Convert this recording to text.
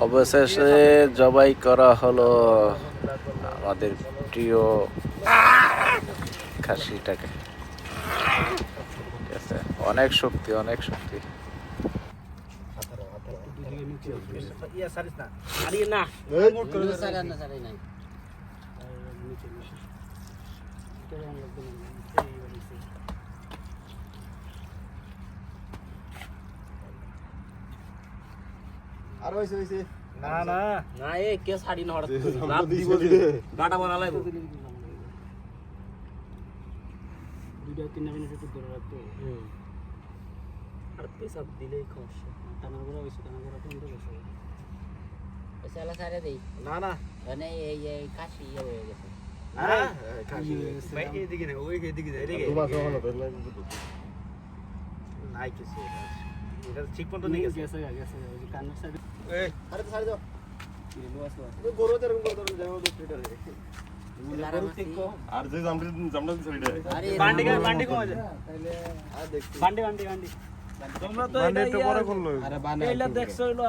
অবশেষে জবাই করা হলো আমাদের প্রিয় খাসিটাকে। ঠিক আছে, অনেক শক্তি, অনেক শক্তি। আর হইছে না না না এ কে ছাড়ি না হঠাৎ লাভ দিব গাটা বানালাই দুইটা তিনটা মিনিট একটু ধরে রাখবো আর পেশাব দিলেই সমস্যা টানার বড় হয়েছে টানার বড় বন্ধ হয়েছে পেশালা সারে দেই না না মানে এই কাশি হয়ে গেছে আরে খাসি ভাই এদিকে না ওই এদিকে যা এদিকে তোমার সহ না বেলা নাই কিছু এটা ঠিক মতো নেই গেছে ওই যে কানের সাইডে এই আরে তো ছাড়ি দাও কি লো আসলো ওই গরু এরকম করে যাও তো ফিটার আর যে জামটা ছড়িয়ে দেয় আরে বান্ডি কমা যায় তাহলে আর দেখছি বান্ডি তোমরা তো এটা পরে করলো আরে বানা এইলা দেখছো হলো